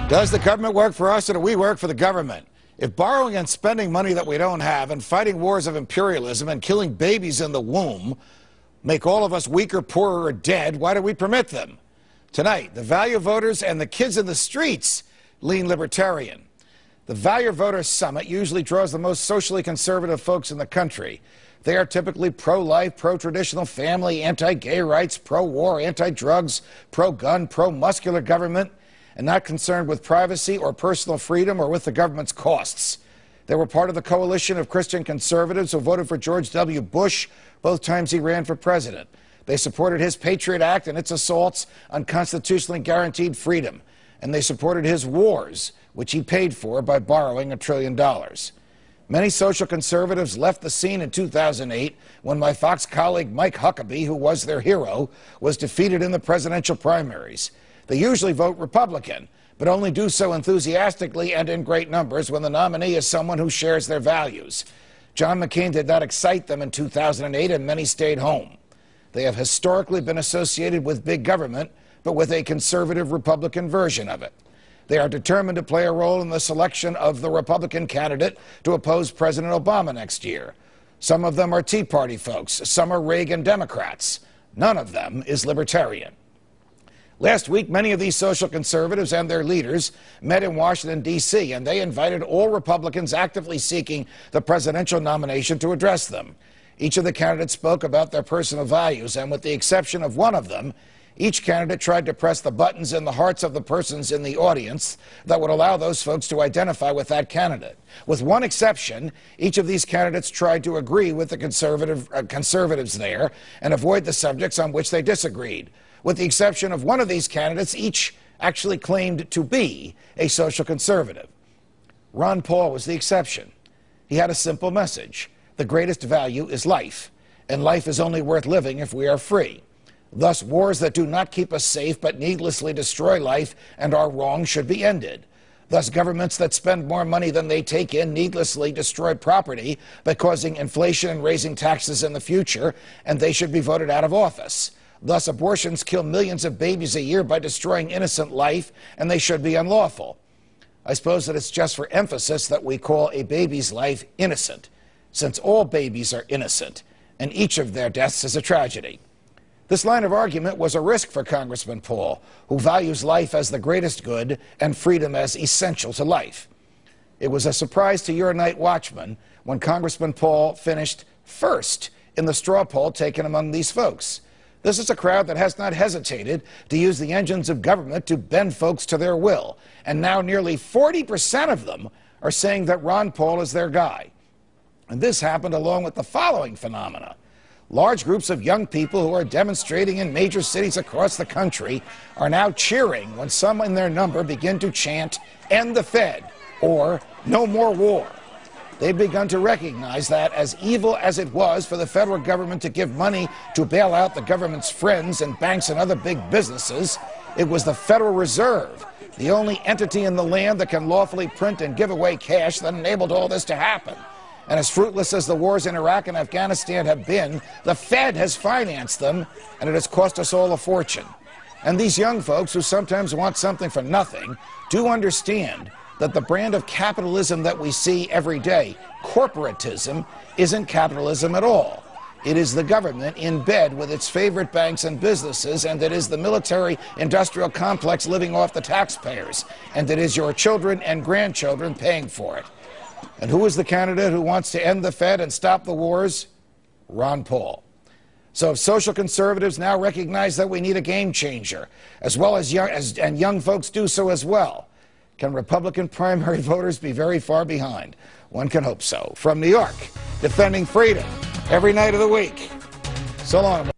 Does the government work for us or do we work for the government? If borrowing and spending money that we don't have and fighting wars of imperialism and killing babies in the womb make all of us weaker, poorer, or dead, why do we permit them? Tonight, the value voters and the kids in the streets lean libertarian. The Value Voters Summit usually draws the most socially conservative folks in the country. They are typically pro-life, pro-traditional family, anti-gay rights, pro-war, anti-drugs, pro-gun, pro-muscular government, and not concerned with privacy or personal freedom or with the government's costs. They were part of the coalition of Christian conservatives who voted for George W. Bush both times he ran for president. They supported his Patriot Act and its assaults on constitutionally guaranteed freedom. And they supported his wars, which he paid for by borrowing $1 trillion. Many social conservatives left the scene in 2008 when my Fox colleague Mike Huckabee, who was their hero, was defeated in the presidential primaries. They usually vote Republican, but only do so enthusiastically and in great numbers when the nominee is someone who shares their values. John McCain did not excite them in 2008, and many stayed home. They have historically been associated with big government, but with a conservative Republican version of it. They are determined to play a role in the selection of the Republican candidate to oppose President Obama next year. Some of them are Tea Party folks. Some are Reagan Democrats. None of them is libertarian. Last week, many of these social conservatives and their leaders met in Washington, D.C., and they invited all Republicans actively seeking the presidential nomination to address them. Each of the candidates spoke about their personal values, and with the exception of one of them, each candidate tried to press the buttons in the hearts of the persons in the audience that would allow those folks to identify with that candidate. With one exception, each of these candidates tried to agree with the conservatives there and avoid the subjects on which they disagreed. With the exception of one of these candidates, each actually claimed to be a social conservative. Ron Paul was the exception. He had a simple message. The greatest value is life, and life is only worth living if we are free. Thus, wars that do not keep us safe but needlessly destroy life and are wrong should be ended. Thus, governments that spend more money than they take in needlessly destroy property by causing inflation and raising taxes in the future, and they should be voted out of office. Thus, abortions kill millions of babies a year by destroying innocent life, and they should be unlawful. I suppose that it's just for emphasis that we call a baby's life innocent, since all babies are innocent, and each of their deaths is a tragedy. This line of argument was a risk for Congressman Paul, who values life as the greatest good and freedom as essential to life. It was a surprise to your night watchman when Congressman Paul finished first in the straw poll taken among these folks. This is a crowd that has not hesitated to use the engines of government to bend folks to their will. And now nearly 40% of them are saying that Ron Paul is their guy. And this happened along with the following phenomena. Large groups of young people who are demonstrating in major cities across the country are now cheering when some in their number begin to chant, "End the Fed," or "No more war." They've begun to recognize that, as evil as it was for the federal government to give money to bail out the government's friends and banks and other big businesses, it was the Federal Reserve, the only entity in the land that can lawfully print and give away cash, that enabled all this to happen. And as fruitless as the wars in Iraq and Afghanistan have been, the Fed has financed them, and it has cost us all a fortune. And these young folks, who sometimes want something for nothing, do understand that the brand of capitalism that we see every day, corporatism, isn't capitalism at all. It is the government in bed with its favorite banks and businesses, and it is the military-industrial complex living off the taxpayers, and it is your children and grandchildren paying for it. And who is the candidate who wants to end the Fed and stop the wars? Ron Paul. So if social conservatives now recognize that we need a game changer, as well as young folks do so as well, can Republican primary voters be very far behind? One can hope so. From New York, defending freedom every night of the week. So long.